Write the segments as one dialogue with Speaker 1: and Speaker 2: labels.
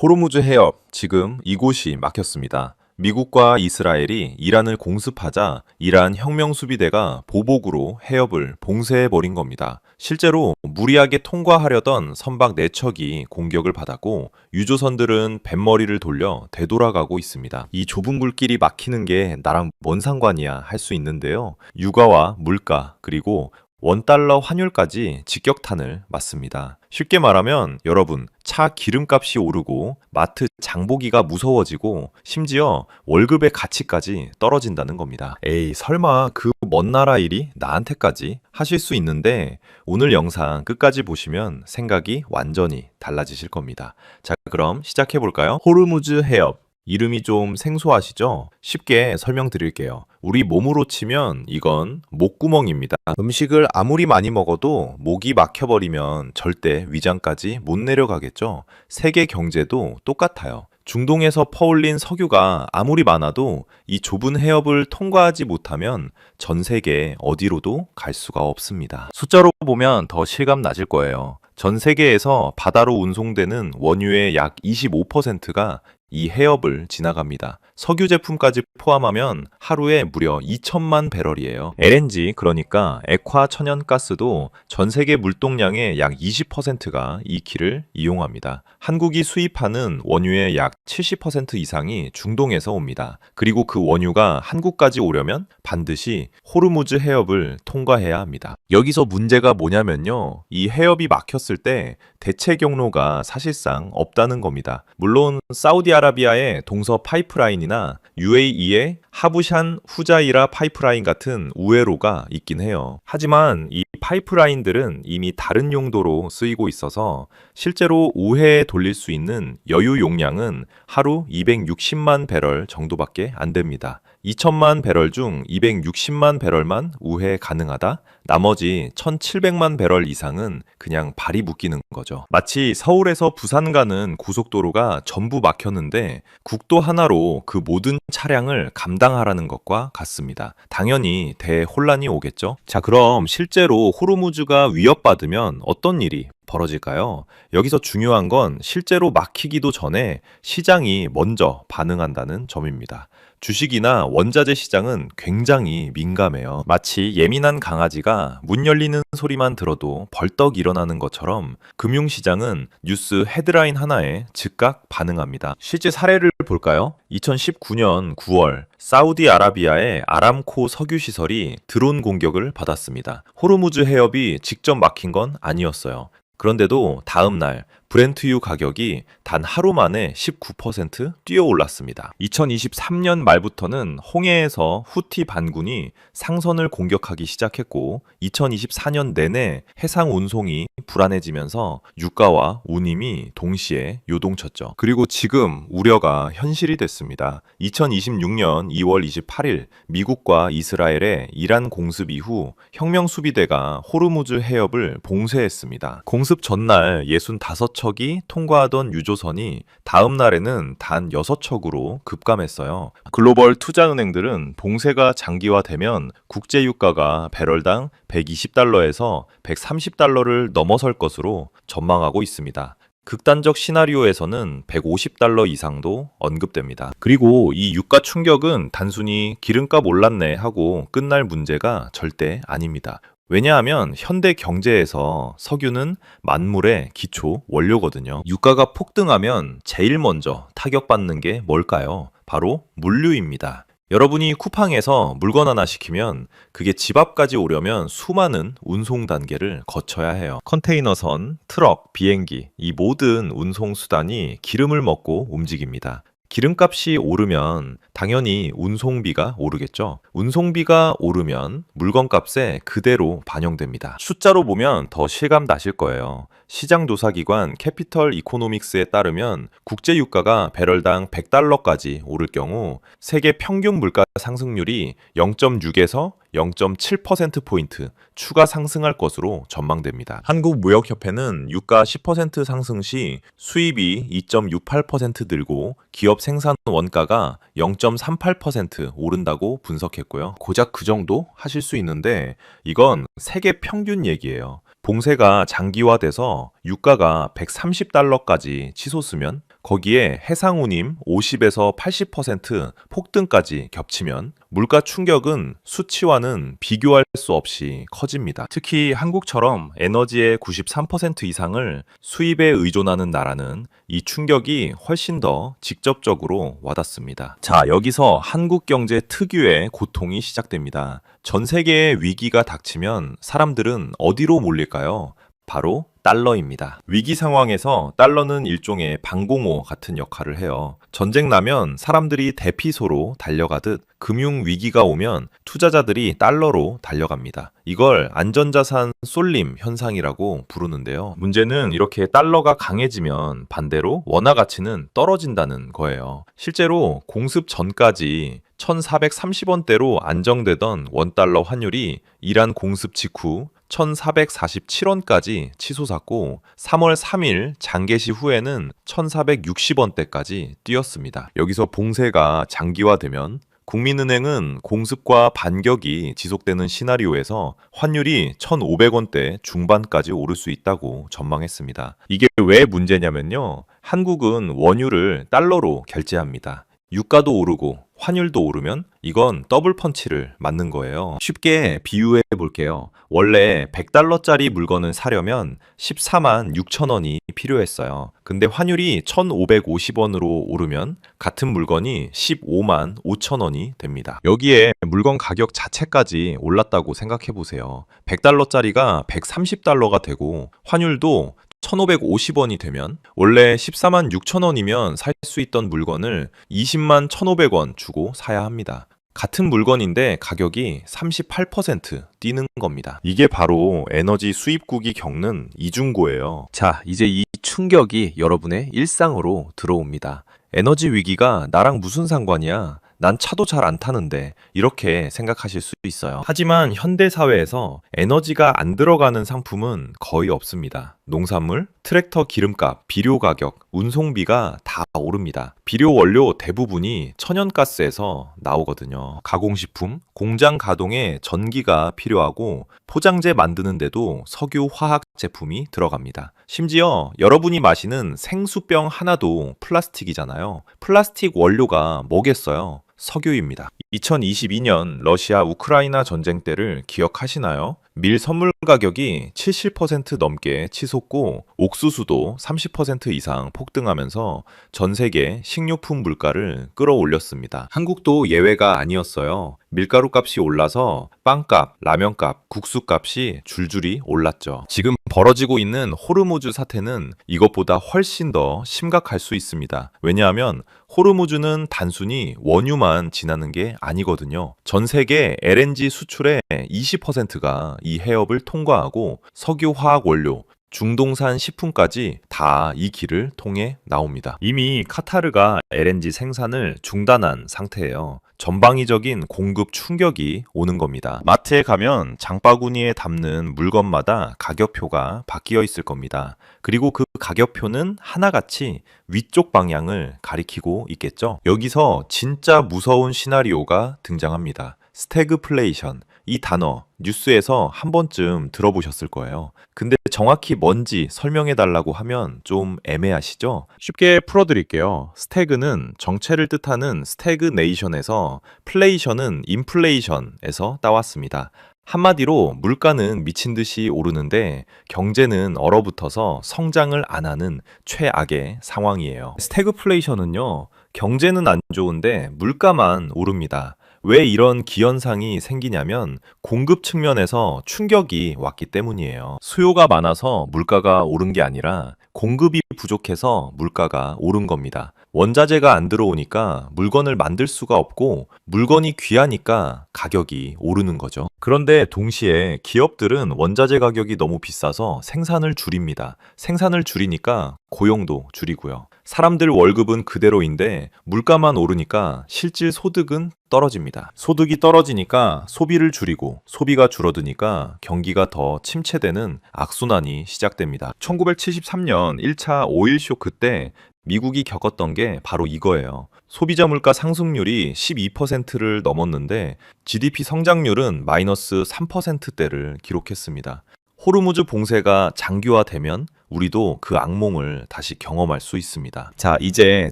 Speaker 1: 호르무즈 해협, 지금 이곳이 막혔습니다. 미국과 이스라엘이 이란을 공습하자 이란 혁명수비대가 보복으로 해협을 봉쇄해버린 겁니다. 실제로 무리하게 통과하려던 선박 4척이 공격을 받았고 유조선들은 뱃머리를 돌려 되돌아가고 있습니다. 이 좁은 물길이 막히는 게 나랑 뭔 상관이야 할 수 있는데요. 유가와 물가 그리고 원달러 환율까지 직격탄을 맞습니다. 쉽게 말하면 여러분, 차 기름값이 오르고 마트 장보기가 무서워지고 심지어 월급의 가치까지 떨어진다는 겁니다. 에이, 설마 그 먼 나라 일이 나한테까지 하실 수 있는데 오늘 영상 끝까지 보시면 생각이 완전히 달라지실 겁니다. 자, 그럼 시작해 볼까요? 호르무즈 해협. 이름이 좀 생소하시죠? 쉽게 설명드릴게요. 우리 몸으로 치면 이건 목구멍입니다. 음식을 아무리 많이 먹어도 목이 막혀버리면 절대 위장까지 못 내려가겠죠? 세계 경제도 똑같아요. 중동에서 퍼올린 석유가 아무리 많아도 이 좁은 해협을 통과하지 못하면 전 세계 어디로도 갈 수가 없습니다. 숫자로 보면 더 실감 나실 거예요. 전 세계에서 바다로 운송되는 원유의 약 25%가 이 해협을 지나갑니다. 석유 제품까지 포함하면 하루에 무려 2천만 배럴이에요. LNG, 그러니까 액화 천연가스도 전 세계 물동량의 약 20%가 이 길을 이용합니다. 한국이 수입하는 원유의 약 70% 이상이 중동에서 옵니다. 그리고 그 원유가 한국까지 오려면 반드시 호르무즈 해협을 통과해야 합니다. 여기서 문제가 뭐냐면요. 이 해협이 막혔을 때 대체 경로가 사실상 없다는 겁니다. 물론 사우디아라비아의 동서 파이프라인이나 UAE의 하부샨 후자이라 파이프라인 같은 우회로가 있긴 해요. 하지만 이 파이프라인들은 이미 다른 용도로 쓰이고 있어서 실제로 우회에 돌릴 수 있는 여유 용량은 하루 260만 배럴 정도밖에 안 됩니다. 2천만 배럴 중 260만 배럴만 우회 가능하다? 나머지 1,700만 배럴 이상은 그냥 발이 묶이는 거죠. 마치 서울에서 부산 가는 고속도로가 전부 막혔는데 국도 하나로 그 모든 차량을 감당하라는 것과 같습니다. 당연히 대혼란이 오겠죠. 자, 그럼 실제로 호르무즈가 위협받으면 어떤 일이 벌어질까요? 여기서 중요한 건 실제로 막히기도 전에 시장이 먼저 반응한다는 점입니다. 주식이나 원자재 시장은 굉장히 민감해요. 마치 예민한 강아지가 문 열리는 소리만 들어도 벌떡 일어나는 것처럼 금융시장은 뉴스 헤드라인 하나에 즉각 반응합니다. 실제 사례를 볼까요? 2019년 9월 사우디아라비아의 아람코 석유시설이 드론 공격을 받았습니다. 호르무즈 해협이 직접 막힌 건 아니었어요. 그런데도 다음 날 브렌트유 가격이 단 하루 만에 19% 뛰어 올랐습니다. 2023년 말부터는 홍해에서 후티 반군이 상선을 공격하기 시작했고 2024년 내내 해상 운송이 불안해지면서 유가와 운임이 동시에 요동쳤죠. 그리고 지금 우려가 현실이 됐습니다. 2026년 2월 28일 미국과 이스라엘의 이란 공습 이후 혁명수비대가 호르무즈 해협을 봉쇄했습니다. 공습 전날 65척이 통과하던 유조선이 다음 날에는 단 6척으로 급감했어요. 글로벌 투자은행들은 봉쇄가 장기화되면 국제유가가 배럴당 120달러에서 130달러를 넘어설 것으로 전망하고 있습니다. 극단적 시나리오에서는 150달러 이상도 언급됩니다. 그리고 이 유가 충격은 단순히 기름값 올랐네 하고 끝날 문제가 절대 아닙니다. 왜냐하면 현대 경제에서 석유는 만물의 기초 원료거든요. 유가가 폭등하면 제일 먼저 타격받는 게 뭘까요? 바로 물류입니다. 여러분이 쿠팡에서 물건 하나 시키면 그게 집 앞까지 오려면 수많은 운송 단계를 거쳐야 해요. 컨테이너선, 트럭, 비행기, 이 모든 운송 수단이 기름을 먹고 움직입니다. 기름값이 오르면 당연히 운송비가 오르겠죠. 운송비가 오르면 물건값에 그대로 반영됩니다. 숫자로 보면 더 실감 나실 거예요. 시장조사기관 캐피털 이코노믹스에 따르면 국제유가가 배럴당 100달러까지 오를 경우 세계 평균 물가 상승률이 0.6에서 0.7%포인트 추가 상승할 것으로 전망됩니다. 한국무역협회는 유가 10% 상승 시 수입이 2.68% 늘고 기업 생산 원가가 0.38% 오른다고 분석했고요. 고작 그 정도 하실 수 있는데 이건 세계 평균 얘기예요. 봉쇄가 장기화돼서 유가가 130달러까지 치솟으면 거기에 해상운임 50에서 80% 폭등까지 겹치면 물가 충격은 수치와는 비교할 수 없이 커집니다. 특히 한국처럼 에너지의 93% 이상을 수입에 의존하는 나라는 이 충격이 훨씬 더 직접적으로 와닿습니다. 자, 여기서 한국 경제 특유의 고통이 시작됩니다. 전 세계의 위기가 닥치면 사람들은 어디로 몰릴까요? 바로 달러입니다. 위기 상황에서 달러는 일종의 방공호 같은 역할을 해요. 전쟁 나면 사람들이 대피소로 달려가듯 금융 위기가 오면 투자자들이 달러로 달려갑니다. 이걸 안전자산 쏠림 현상이라고 부르는데요. 문제는 이렇게 달러가 강해지면 반대로 원화 가치는 떨어진다는 거예요. 실제로 공습 전까지 1430원대로 안정되던 원달러 환율이 이란 공습 직후 1447원까지 치솟았고 3월 3일 장개시 후에는 1460원대까지 뛰었습니다. 여기서 봉쇄가 장기화되면 국민은행은 공습과 반격이 지속되는 시나리오에서 환율이 1,500원대 중반까지 오를 수 있다고 전망했습니다. 이게 왜 문제냐면요. 한국은 원유를 달러로 결제합니다. 유가도 오르고 환율도 오르면 이건 더블 펀치를 맞는 거예요. 쉽게 비유해 볼게요. 원래 100달러짜리 물건을 사려면 14만 6천 원이 필요했어요. 근데 환율이 1,550원으로 오르면 같은 물건이 15만 5천 원이 됩니다. 여기에 물건 가격 자체까지 올랐다고 생각해 보세요. 100달러짜리가 130달러가 되고 환율도 1,550원이 되면 원래 14만 6천 원이면 살 수 있던 물건을 20만 1,500원 주고 사야 합니다. 같은 물건인데 가격이 38% 뛰는 겁니다. 이게 바로 에너지 수입국이 겪는 이중고예요. 자, 이제 이 충격이 여러분의 일상으로 들어옵니다. 에너지 위기가 나랑 무슨 상관이야? 난 차도 잘 안 타는데 이렇게 생각하실 수 있어요. 하지만 현대 사회에서 에너지가 안 들어가는 상품은 거의 없습니다. 농산물, 트랙터 기름값, 비료 가격, 운송비가 다 오릅니다. 비료 원료 대부분이 천연가스에서 나오거든요. 가공식품, 공장 가동에 전기가 필요하고 포장재 만드는데도 석유 화학 제품이 들어갑니다. 심지어 여러분이 마시는 생수병 하나도 플라스틱이잖아요. 플라스틱 원료가 뭐겠어요? 석유입니다. 2022년 러시아 우크라이나 전쟁 때를 기억하시나요? 밀 선물 가격이 70% 넘게 치솟고 옥수수도 30% 이상 폭등하면서 전 세계 식료품 물가를 끌어올렸습니다. 한국도 예외가 아니었어요. 밀가루 값이 올라서 빵값, 라면값, 국수값이 줄줄이 올랐죠. 지금 벌어지고 있는 호르무즈 사태는 이것보다 훨씬 더 심각할 수 있습니다. 왜냐하면 호르무즈는 단순히 원유만 지나는 게 아니거든요. 전 세계 LNG 수출의 20%가 이 해협을 통과하고 석유 화학 원료, 중동산 식품까지 다 이 길을 통해 나옵니다. 이미 카타르가 LNG 생산을 중단한 상태예요. 전방위적인 공급 충격이 오는 겁니다. 마트에 가면 장바구니에 담는 물건마다 가격표가 바뀌어 있을 겁니다. 그리고 그 가격표는 하나같이 위쪽 방향을 가리키고 있겠죠. 여기서 진짜 무서운 시나리오가 등장합니다. 스태그플레이션. 이 단어 뉴스에서 한 번쯤 들어보셨을 거예요. 근데 정확히 뭔지 설명해 달라고 하면 좀 애매하시죠? 쉽게 풀어드릴게요. 스태그는 정체를 뜻하는 스태그네이션에서 플레이션은 인플레이션에서 따왔습니다. 한마디로 물가는 미친 듯이 오르는데 경제는 얼어붙어서 성장을 안 하는 최악의 상황이에요. 스태그플레이션은요, 경제는 안 좋은데 물가만 오릅니다. 왜 이런 기현상이 생기냐면 공급 측면에서 충격이 왔기 때문이에요. 수요가 많아서 물가가 오른 게 아니라 공급이 부족해서 물가가 오른 겁니다. 원자재가 안 들어오니까 물건을 만들 수가 없고 물건이 귀하니까 가격이 오르는 거죠. 그런데 동시에 기업들은 원자재 가격이 너무 비싸서 생산을 줄입니다. 생산을 줄이니까 고용도 줄이고요. 사람들 월급은 그대로인데 물가만 오르니까 실질 소득은 떨어집니다. 소득이 떨어지니까 소비를 줄이고 소비가 줄어드니까 경기가 더 침체되는 악순환이 시작됩니다. 1973년 1차 오일 쇼크 때 미국이 겪었던 게 바로 이거예요. 소비자 물가 상승률이 12%를 넘었는데 GDP 성장률은 마이너스 3%대를 기록했습니다. 호르무즈 봉쇄가 장기화되면 우리도 그 악몽을 다시 경험할 수 있습니다. 자, 이제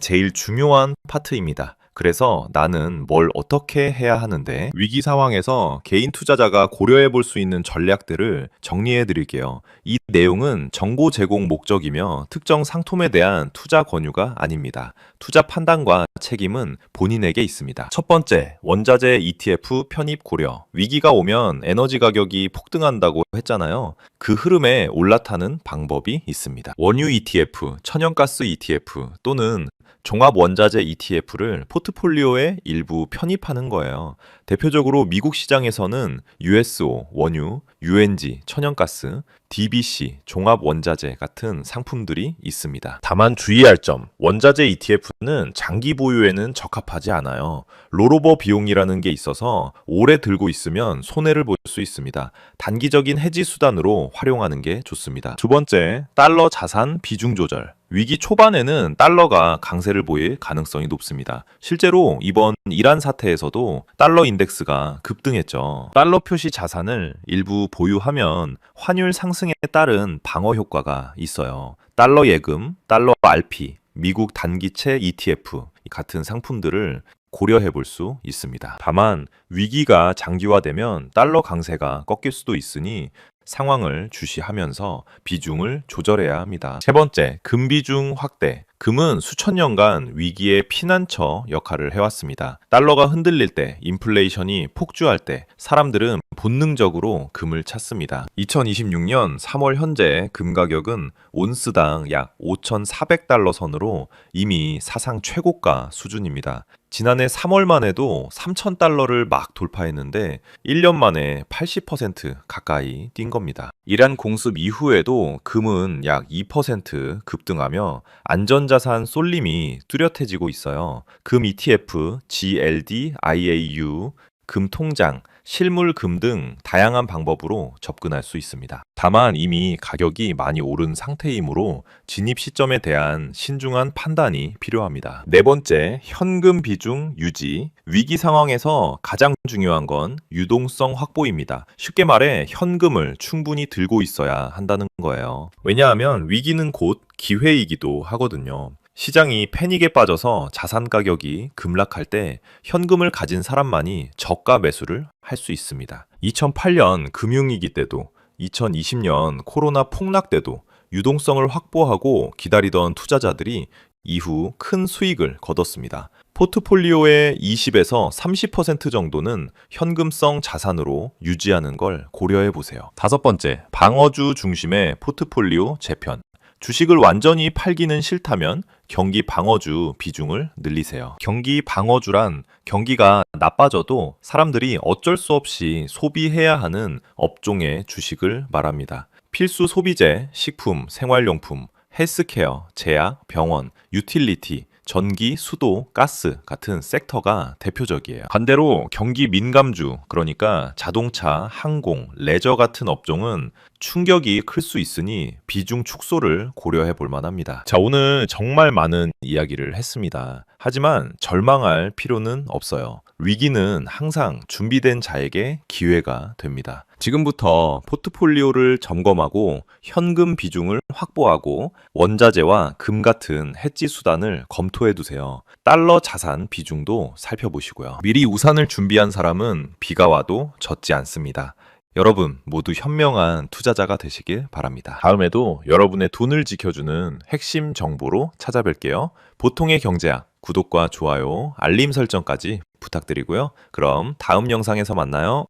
Speaker 1: 제일 중요한 파트입니다. 그래서 나는 뭘 어떻게 해야 하는데 위기 상황에서 개인 투자자가 고려해 볼 수 있는 전략들을 정리해 드릴게요. 이 내용은 정보 제공 목적이며 특정 상품에 대한 투자 권유가 아닙니다. 투자 판단과 책임은 본인에게 있습니다. 첫 번째, 원자재 ETF 편입 고려. 위기가 오면 에너지 가격이 폭등한다고 했잖아요. 그 흐름에 올라타는 방법이 있습니다. 원유 ETF, 천연가스 ETF 또는 종합 원자재 ETF를 포트폴리오에 일부 편입하는 거예요. 대표적으로 미국 시장에서는 USO, 원유, UNG, 천연가스, DBC, 종합 원자재 같은 상품들이 있습니다. 다만 주의할 점, 원자재 ETF는 장기 보유에는 적합하지 않아요. 롤오버 비용이라는 게 있어서 오래 들고 있으면 손해를 볼 수 있습니다. 단기적인 해지 수단으로 활용하는 게 좋습니다. 두 번째, 달러 자산 비중 조절. 위기 초반에는 달러가 강세를 보일 가능성이 높습니다. 실제로 이번 이란 사태에서도 달러 인덱스가 급등했죠. 달러 표시 자산을 일부 보유하면 환율 상승에 따른 방어 효과가 있어요. 달러 예금, 달러 RP, 미국 단기채 ETF 같은 상품들을 고려해 볼 수 있습니다. 다만 위기가 장기화되면 달러 강세가 꺾일 수도 있으니 상황을 주시하면서 비중을 조절해야 합니다. 세 번째, 금 비중 확대. 금은 수천 년간 위기의 피난처 역할을 해왔습니다. 달러가 흔들릴 때, 인플레이션이 폭주할 때 사람들은 본능적으로 금을 찾습니다. 2026년 3월 현재 금 가격은 온스당 약 5,400달러 선으로 이미 사상 최고가 수준입니다. 지난해 3월만 해도 3,000달러를 막 돌파했는데 1년 만에 80% 가까이 뛴 겁니다. 이란 공습 이후에도 금은 약 2% 급등하며 안전자산 쏠림이 뚜렷해지고 있어요. 금 ETF, GLD, IAU, 금 통장, 실물금 등 다양한 방법으로 접근할 수 있습니다. 다만 이미 가격이 많이 오른 상태이므로 진입 시점에 대한 신중한 판단이 필요합니다. 네 번째, 현금 비중 유지. 위기 상황에서 가장 중요한 건 유동성 확보입니다. 쉽게 말해 현금을 충분히 들고 있어야 한다는 거예요. 왜냐하면 위기는 곧 기회이기도 하거든요. 시장이 패닉에 빠져서 자산 가격이 급락할 때 현금을 가진 사람만이 저가 매수를 할 수 있습니다. 2008년 금융위기 때도 2020년 코로나 폭락 때도 유동성을 확보하고 기다리던 투자자들이 이후 큰 수익을 거뒀습니다. 포트폴리오의 20에서 30% 정도는 현금성 자산으로 유지하는 걸 고려해 보세요. 다섯 번째, 방어주 중심의 포트폴리오 재편. 주식을 완전히 팔기는 싫다면 경기 방어주 비중을 늘리세요. 경기 방어주란 경기가 나빠져도 사람들이 어쩔 수 없이 소비해야 하는 업종의 주식을 말합니다. 필수 소비재, 식품, 생활용품, 헬스케어, 제약, 병원, 유틸리티, 전기, 수도, 가스 같은 섹터가 대표적이에요. 반대로 경기 민감주, 그러니까 자동차, 항공, 레저 같은 업종은 충격이 클 수 있으니 비중 축소를 고려해 볼 만합니다. 자, 오늘 정말 많은 이야기를 했습니다. 하지만 절망할 필요는 없어요. 위기는 항상 준비된 자에게 기회가 됩니다. 지금부터 포트폴리오를 점검하고 현금 비중을 확보하고 원자재와 금 같은 해지 수단을 검토해 두세요. 달러 자산 비중도 살펴보시고요. 미리 우산을 준비한 사람은 비가 와도 젖지 않습니다. 여러분 모두 현명한 투자자가 되시길 바랍니다. 다음에도 여러분의 돈을 지켜주는 핵심 정보로 찾아뵐게요. 보통의 경제학 구독과 좋아요, 알림 설정까지 부탁드리고요. 그럼 다음 영상에서 만나요.